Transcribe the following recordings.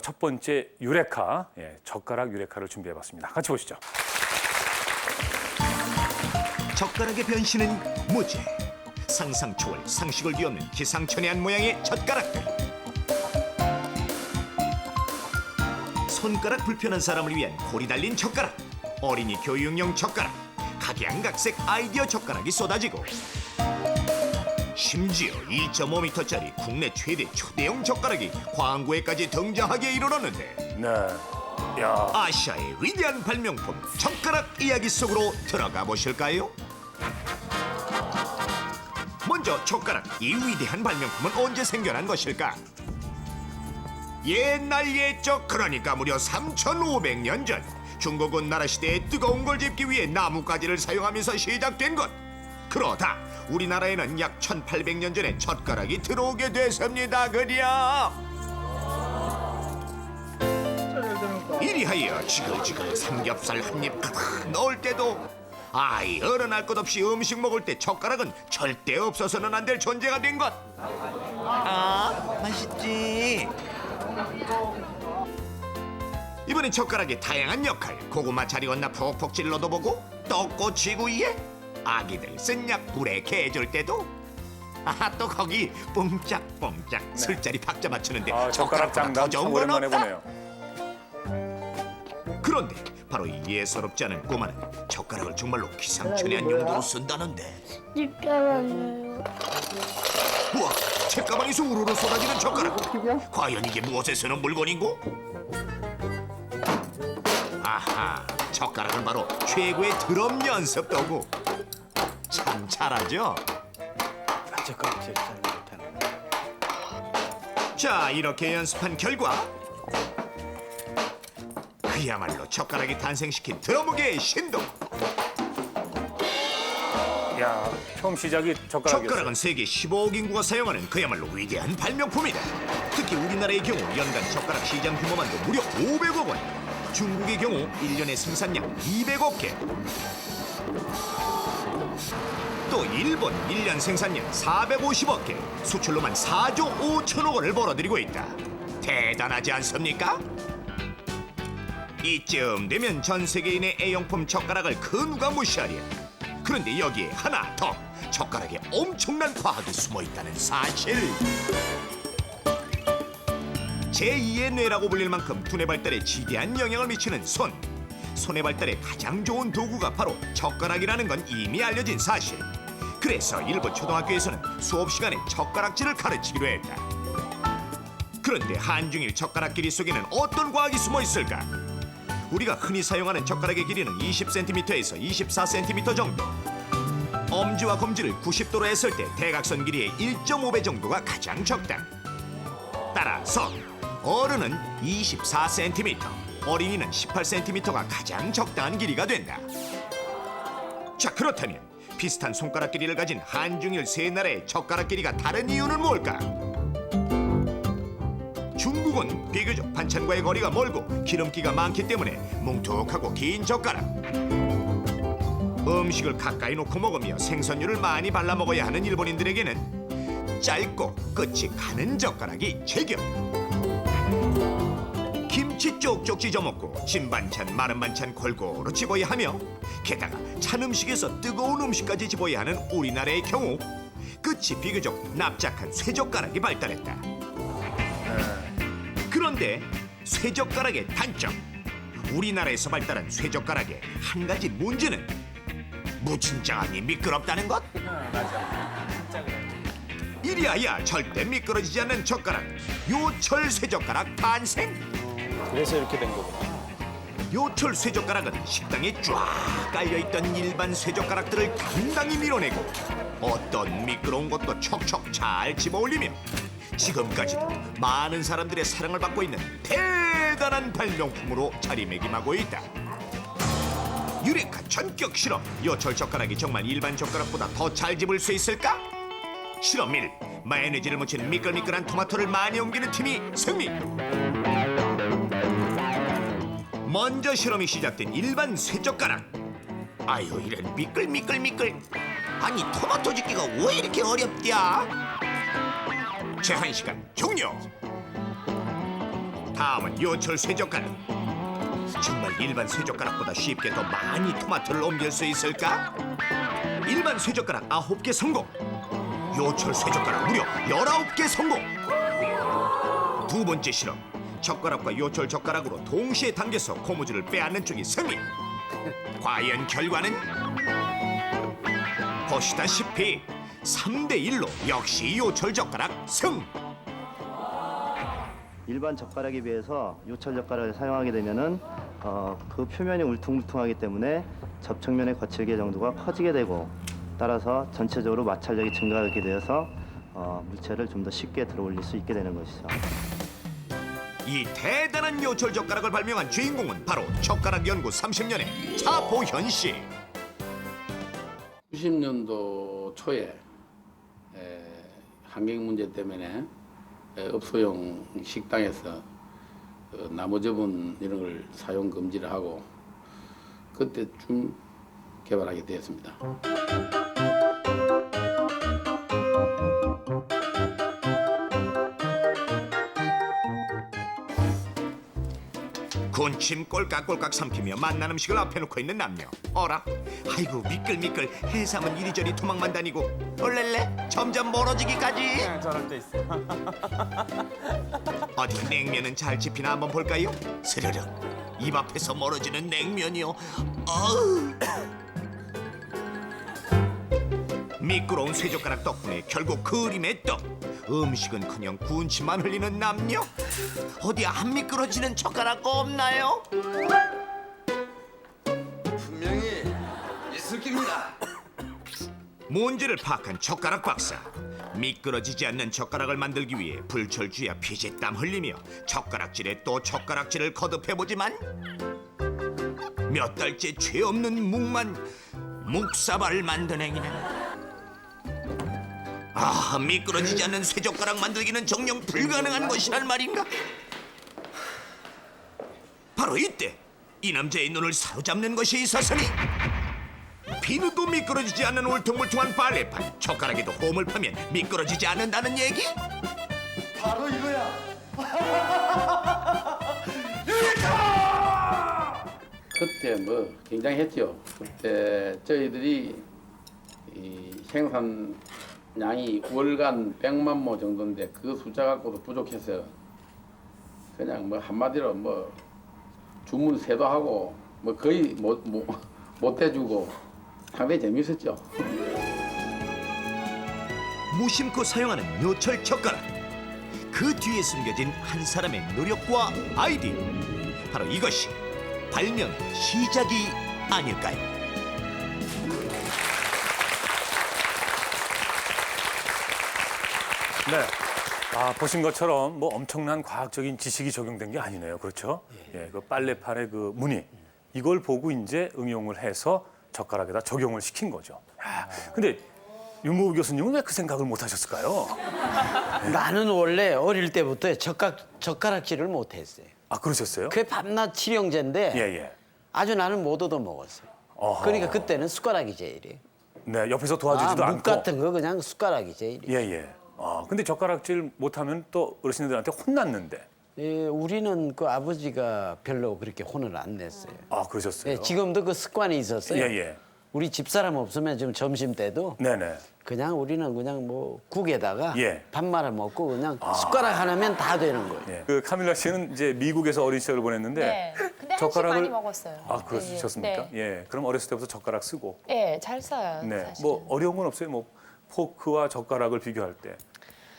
첫 번째 유레카, 젓가락 유레카를 준비해봤습니다. 같이 보시죠. 젓가락의 변신은 무죄. 상상 초월 상식을 뒤엎는 기상천외한 모양의 젓가락들. 손가락 불편한 사람을 위한 골이 달린 젓가락, 어린이 교육용 젓가락, 각양각색 아이디어 젓가락이 쏟아지고 심지어 2.5m짜리 국내 최대 초대형 젓가락이 광고에까지 등장하게 이르렀는데 네. 야, 아시아의 위대한 발명품 젓가락 이야기 속으로 들어가 보실까요? 먼저 젓가락, 이 위대한 발명품은 언제 생겨난 것일까? 옛날 옛적, 그러니까 무려 3,500년 전 중국은 나라 시대에 뜨거운 걸 집기 위해 나뭇가지를 사용하면서 시작된 것. 그러다 우리나라에는 약 1,800년 전에 젓가락이 들어오게 됐습니다. 그려 이리하여 지글지글 삼겹살 한 입 가득 넣을 때도 아이 어른할 것 없이 음식 먹을 때 젓가락은 절대 없어서는 안 될 존재가 된 것. 아, 맛있지. 이번엔 젓가락의 다양한 역할, 고구마 잘 익었나 푹푹 찔러도 보고, 떡꼬치구이에 아기들 쓴약 불에 개줄 때도, 또 거기 뽕짝뽕짝 술자리 박자 맞추는데 젓가락 젓가락보다 장담 더 좋은 참 건 오랜만에 없다. 보네요. 그런데 바로 이 예사롭지 않은 꼬마는 젓가락을 정말로 기상천외한 용도로 쓴다는데. 집가방이에요. 우와, 책가방에서 우르르 쏟아지는 젓가락. 과연 이게 무엇에 쓰는 물건인고? 아하, 젓가락은 바로 최고의 드럼 연습 도구. 참 잘하죠? 젓가락 제일 잘 못하는. 자, 이렇게 연습한 결과 그야말로 젓가락이 탄생시킨 드럼계의 신동. 야, 처음 시작이 젓가락이었어요. 젓가락은 세계 15억 인구가 사용하는 그야말로 위대한 발명품이다. 특히 우리나라의 경우 연간 젓가락 시장 규모만도 무려 500억 원. 중국의 경우 1년의 생산량 200억 개. 또 일본 1년 생산량 450억 개. 수출로만 4조 5천억 원을 벌어들이고 있다. 대단하지 않습니까? 이쯤 되면 전 세계인의 애용품 젓가락을 그 누가 무시하랴. 그런데 여기에 하나 더, 젓가락에 엄청난 과학이 숨어 있다는 사실. 제2의 뇌라고 불릴 만큼 두뇌 발달에 지대한 영향을 미치는 손. 손의 발달에 가장 좋은 도구가 바로 젓가락이라는 건 이미 알려진 사실. 그래서 일부 초등학교에서는 수업 시간에 젓가락질을 가르치기로 했다. 그런데 한중일 젓가락끼리 속에는 어떤 과학이 숨어 있을까? 우리가 흔히 사용하는 젓가락의 길이는 20cm에서 24cm 정도. 엄지와 검지를 90도로 했을 때 대각선 길이의 1.5배 정도가 가장 적당. 따라서 어른은 24cm, 어린이는 18cm가 가장 적당한 길이가 된다. 자, 그렇다면 비슷한 손가락 길이를 가진 한중일 세 나라의 젓가락 길이가 다른 이유는 뭘까? 중국은 비교적 반찬과의 거리가 멀고 기름기가 많기 때문에 뭉툭하고 긴 젓가락. 음식을 가까이 놓고 먹으며 생선류를 많이 발라 먹어야 하는 일본인들에게는 짧고 끝이 가는 젓가락이 제격. 김치 쪽쪽 찢어 먹고 진 반찬 마른 반찬 골고루 집어야 하며 게다가 찬 음식에서 뜨거운 음식까지 집어야 하는 우리나라의 경우 끝이 비교적 납작한 쇠젓가락이 발달했다. 그런데 쇠젓가락의 단점, 우리나라에서 발달한 쇠젓가락의 한 가지 문제는 무진장하니 미끄럽다는 것. 이리하여 절대 미끄러지지 않는 젓가락, 요철 쇠젓가락 탄생. 그래서 이렇게 된 거구나. 요철 쇠젓가락은 식당에 쫙 깔려있던 일반 쇠젓가락들을 당당히 밀어내고 어떤 미끄러운 것도 척척 잘 집어올리며 지금까지도 많은 사람들의 사랑을 받고 있는 대단한 발명품으로 자리매김하고 있다. 유레카 전격 실험, 요철 젓가락이 정말 일반 젓가락보다 더 잘 집을 수 있을까? 실험 1, 마요네즈를 묻힌 미끌미끌한 토마토를 많이 옮기는 팀이 승리. 먼저 실험이 시작된 일반 쇠젓가락. 아유, 이런 미끌미끌. 아니, 토마토 집기가 왜 이렇게 어렵디야? 제한 시간 종료. 다음은 요철 쇠젓가락. 정말 일반 쇠젓가락보다 쉽게 더 많이 토마토를 옮길 수 있을까? 일반 쇠젓가락 9개 성공. 요철 쇠젓가락 무려 19개 성공. 두 번째 실험. 젓가락과 요철 젓가락으로 동시에 당겨서 고무줄을 빼앗는 쪽이 승리. 과연 결과는? 보시다시피 3대1로 역시 요철 젓가락 승. 일반 젓가락에 비해서 요철 젓가락을 사용하게 되면은 그 표면이 울퉁불퉁하기 때문에 접촉면의 거칠게 정도가 커지게 되고 따라서 전체적으로 마찰력이 증가하게 되어서 물체를 좀 더 쉽게 들어올릴 수 있게 되는 것이죠. 이 대단한 요철 젓가락을 발명한 주인공은 바로 젓가락 연구 30년의 차보현 씨. 90년도 초에 환경 문제 때문에 업소용 식당에서 나무 접은 이런 걸 사용 금지를 하고 그때쯤 개발하게 되었습니다. 군침 꼴깍꼴깍 삼키며 맛난 음식을 앞에 놓고 있는 남녀. 어라? 아이고 미끌미끌 해삼은 이리저리 도망만 다니고 얼렐레 점점 멀어지기까지. 저럴 때 있어. 어디 냉면은 잘 집히나 한번 볼까요? 스르륵 입 앞에서 멀어지는 냉면이요. 어우. 미끄러운 쇠젓가락 덕분에 결국 그림의 떡. 음식은커녕 군침만 흘리는 남녀. 어디 안 미끄러지는 젓가락 없나요? 분명히 있을 겁니다. 문제를 파악한 젓가락 박사. 미끄러지지 않는 젓가락을 만들기 위해 불철주야 피지땀 흘리며 젓가락질에 또 젓가락질을 거듭해보지만 몇 달째 죄 없는 묵만 묵사발을 만든 행위네. 아, 미끄러지지 않는 쇠젓가락 만들기는 정녕 불가능한 것이란 말인가? 바로 이때 이 남자의 눈을 사로잡는 것이 있었으니 비누도 미끄러지지 않는 울퉁불퉁한 빨래판, 젓가락에도 홈을 파면 미끄러지지 않는다는 얘기? 바로 이거야. 그때 뭐 굉장했죠. 그때 저희들이 이 생산량이 월간 100만 모 정도인데 그 숫자 갖고도 부족해서 그냥 뭐 한마디로 뭐 주문 세도 하고 뭐 거의 못 해주고 상당히 재밌었죠. 무심코 사용하는 요철 젓가락. 그 뒤에 숨겨진 한 사람의 노력과 아이디어. 바로 이것이 발명의 시작이 아닐까요? 네. 아, 보신 것처럼 뭐 엄청난 과학적인 지식이 적용된 게 아니네요. 그렇죠? 예, 그 빨래판의 그 무늬. 이걸 보고 이제 응용을 해서 젓가락에다 적용을 시킨 거죠. 야, 근데 윤모우 교수님은 왜 그 생각을 못 하셨을까요? 나는 원래 어릴 때부터 젓가락질을 못 했어요. 아, 그러셨어요? 그게 밤낮 칠형제인데 예, 예. 아주 나는 못 얻어먹었어요. 어허. 그러니까 그때는 숟가락이 제일이에요. 네, 옆에서 도와주지도 묵 않고. 같은 거 그냥 숟가락이 제일이에요. 예, 예. 근데 젓가락질 못하면 또 어르신들한테 혼났는데. 예, 우리는 그 아버지가 별로 그렇게 혼을 안 냈어요. 아, 그러셨어요? 예, 지금도 그 습관이 있었어요. 예, 예. 우리 집사람 없으면 지금 점심 때도 네네. 그냥 우리는 그냥 뭐 국에다가 예. 밥 말아 먹고 그냥 숟가락 하나면 다 되는 거예요. 예. 그 카밀라 씨는 이제 미국에서 어린 시절을 보냈는데 네. 근데 한식 많이 먹었어요. 아, 그러셨습니까? 네. 예. 그럼 어렸을 때부터 젓가락 쓰고. 네, 잘 써요. 네. 사실은. 뭐 어려운 건 없어요. 뭐 포크와 젓가락을 비교할 때.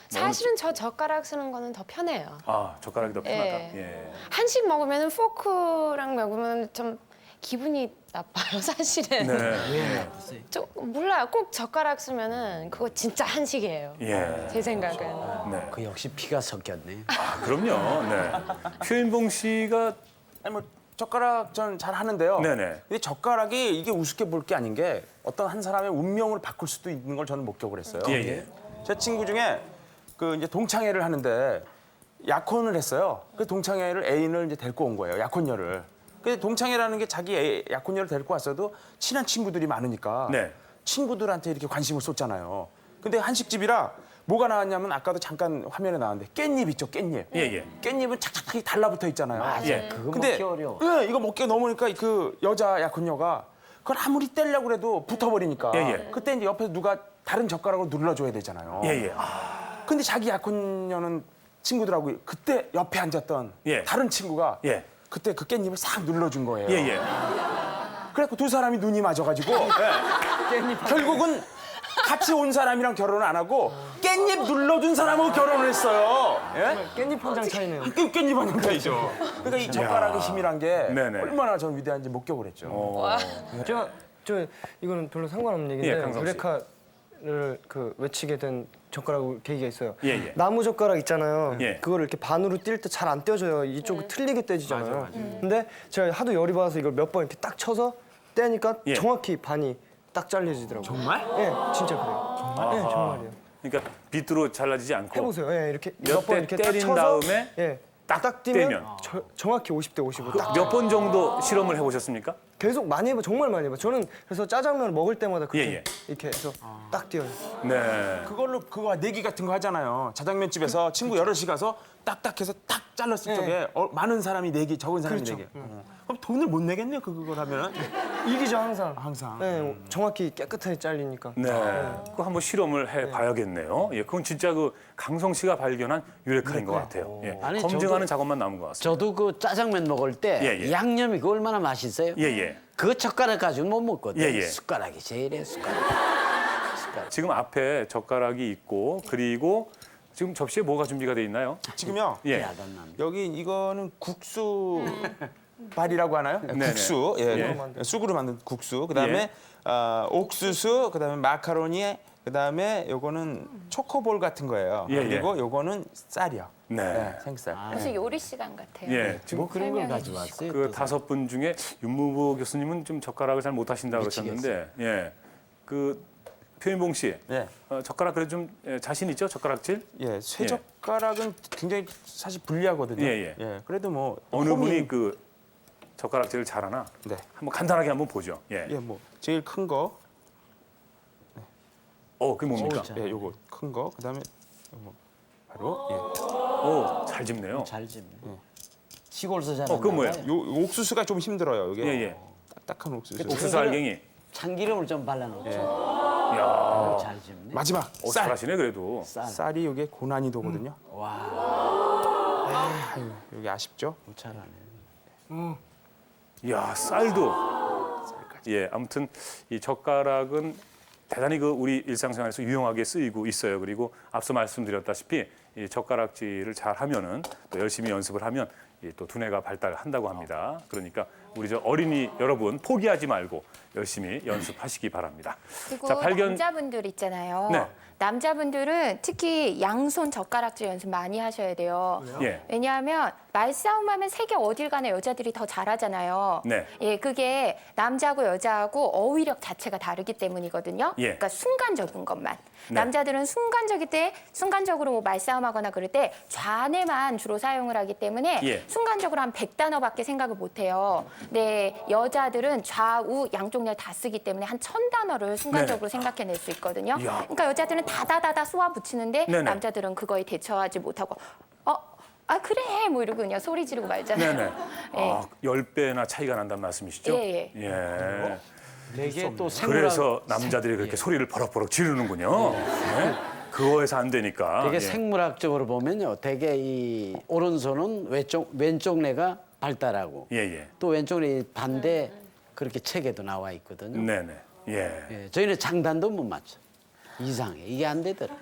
사실은 저 젓가락 쓰는 거는 더 편해요. 아, 젓가락이 더 편하다. 예. 예. 한식 먹으면 포크랑 먹으면 좀 기분이 나빠요, 사실은. 네. 저 몰라요. 꼭 젓가락 쓰면은 그거 진짜 한식이에요. 예. 제 생각은. 네. 그 역시 피가 섞였네. 아, 그럼요. 네. 최인봉 씨가 아니 뭐 젓가락 전 잘 하는데요. 네네. 근데 젓가락이 이게 우습게 볼 게 아닌 게 어떤 한 사람의 운명을 바꿀 수도 있는 걸 저는 목격을 했어요. 예, 예. 제 친구 중에 그 이제 동창회를 하는데 약혼을 했어요. 그 동창회를 애인을 이제 데리고 온 거예요. 약혼녀를. 근데 동창회라는 게 자기 약혼녀를 데리고 왔어도 친한 친구들이 많으니까 네. 친구들한테 이렇게 관심을 쏟잖아요. 근데 한식집이라 뭐가 나왔냐면 아까도 잠깐 화면에 나왔는데 깻잎 있죠, 깻잎. 예, 예. 깻잎은 착착착 달라붙어 있잖아요. 예. 그거 근데 먹기 어려워. 예, 이거 먹기가 넘으니까 그 여자 약혼녀가 그걸 아무리 떼려고 해도 붙어버리니까 예, 예. 그때 이제 옆에서 누가 다른 젓가락으로 눌러줘야 되잖아요. 예, 예. 근데 자기 약혼녀는 친구들하고 그때 옆에 앉았던 예. 다른 친구가 예. 그때 그 깻잎을 싹 눌러준 거예요. 예, 예. 그래갖고 두 사람이 눈이 맞아가지고 결국은 같이 온 사람이랑 결혼을 안 하고 깻잎 눌러준 사람하고 결혼을 했어요. 예? 깻잎 한 장 차이네요. 깻잎 한 장 차이죠. 그러니까 이 젓가락의 힘이란 게 네네. 얼마나 전 위대한지 목격을 했죠. 저 이거는 별로 상관없는 얘기인데 예, 강성 씨. 유레카를 그 외치게 된 젓가락 계기가 있어요. 예, 예. 나무 젓가락 있잖아요. 예. 그거를 이렇게 반으로 뛸 때 잘 안 떼어져요. 이쪽 틀리게 떼지잖아요. 근데 제가 하도 열이 받아서 이걸 몇 번 이렇게 딱 쳐서 떼니까 예. 정확히 반이 딱 잘려지더라고요. 정말? 예, 진짜 그래요. 정말? 예, 정말이에요. 그러니까 비트로 잘라지지 않고 해보세요. 예, 이렇게 몇 몇 번 대 이렇게 때린 딱 쳐서 다음에 예, 딱 뛰면 떼면. 정확히 50대 50으로 딱 몇 번 정도 실험을 해보셨습니까? 계속 많이 해봐, 정말 많이 해봐. 저는 그래서 짜장면을 먹을 때마다 그렇게 예, 예. 이렇게 해서 딱 뛰어요. 네. 그걸로 그거 내기 같은 거 하잖아요. 자장면 집에서 친구 여럿이 가서 딱딱해서 딱 잘랐을 네. 적에 많은 사람이 내기, 적은 사람이 그렇죠. 내기. 그럼 돈을 못 내겠네요, 그걸 하면. 이기죠 항상. 항상. 네, 정확히 깨끗하게 잘리니까. 네. 그거 한번 실험을 해봐야겠네요. 예, 그건 진짜 그 강성 씨가 발견한 유레카인 것 같아요. 예. 아니, 검증하는 저도- 작업만 남은 것 같습니다. 저도 그 짜장면 먹을 때 예, 예. 양념이 그 얼마나 맛있어요? 예, 예. 그 젓가락 가지고 못 먹거든. 예, 예. 숟가락이 제일해, 숟가락. 지금 앞에 젓가락이 있고 그리고 지금 접시에 뭐가 준비가 돼 있나요? 지금요. 예. 야단 남. 여기 이거는 국수 발이라고 하나요? 네네. 국수. 예. 예. 쑥으로 만든 국수. 그다음에 예. 옥수수, 그다음에 마카로니, 그다음에 요거는 초코볼 같은 거예요. 예, 그리고 요거는 쌀이요. 네. 생쌀. 무슨 요리 시간 같아요. 예. 지금 뭐 그런 걸 설명해 가져왔어요. 그 또. 5분 중에 윤무부 교수님은 좀 젓가락을 잘 못하신다고 그러셨는데, 예. 그 표인봉 씨, 예. 젓가락 그래도 좀 자신 있죠? 젓가락질? 예, 쇠젓가락은 굉장히 사실 불리하거든요. 예, 예. 그래도 뭐 어느 홈이- 분이 그 젓가락질을 잘하나? 네. 한번 간단하게 한번 보죠. 예. 예, 뭐 제일 큰 거, 그게 뭡니까? 예, 요거 큰 거. 그다음에 요거 바로 잘 집네요. 잘 집네. 시골서 잘한다. 그건 뭐예요? 요 옥수수가 좀 힘들어요. 이게 예, 예. 딱딱한 옥수수. 옥수수 알갱이. 참기름을 좀 발라놓죠. 야, 잘 집네. 마지막 쌀. 잘하시네 그래도. 쌀. 쌀이 요게 고난이도거든요. 와, 여기 아쉽죠? 잘하네. 야, 쌀도. 예, 아무튼 이 젓가락은 대단히 그 우리 일상생활에서 유용하게 쓰이고 있어요. 그리고 앞서 말씀드렸다시피 이 젓가락질을 잘 하면은 또 열심히 연습을 하면 이 또 두뇌가 발달한다고 합니다. 그러니까 우리 저 어린이 여러분 포기하지 말고 열심히 연습하시기 바랍니다. 그리고 자, 발견. 남자분들 있잖아요. 네. 남자분들은 특히 양손 젓가락질 연습 많이 하셔야 돼요. 예. 왜냐하면 말싸움하면 세계 어딜 가나 여자들이 더 잘하잖아요. 네. 예, 그게 남자하고 여자하고 어휘력 자체가 다르기 때문이거든요. 예. 그러니까 순간적인 것만. 네. 남자들은 순간적으로 뭐 말싸움하거나 그럴 때 좌뇌만 주로 사용을 하기 때문에 예. 순간적으로 한 100단어밖에 생각을 못 해요. 근데 여자들은 좌우 양쪽 뇌 다 쓰기 때문에 한 1000단어를 순간적으로 생각해낼 수 있거든요. 이야. 그러니까 여자들은 다다다다 쏘아 붙이는데 네네. 남자들은 그거에 대처하지 못하고 그래 뭐 이러고 그냥 소리 지르고 말잖아요. 네네. 예. 10배나 차이가 난다는 말씀이시죠? 예, 예. 내게 또 생물학. 그래서 남자들이 그렇게 소리를 버럭버럭 지르는군요. 네. 그거에서 안 되니까. 되게 예. 생물학적으로 보면요, 되게 이 오른손은 왼쪽 뇌가 발달하고 예, 예. 또 왼쪽 뇌 반대 그렇게 책에도 나와 있거든요. 네네. 예. 예, 저희는 장단도 못 맞춰. 이상해. 이게 안 되더라.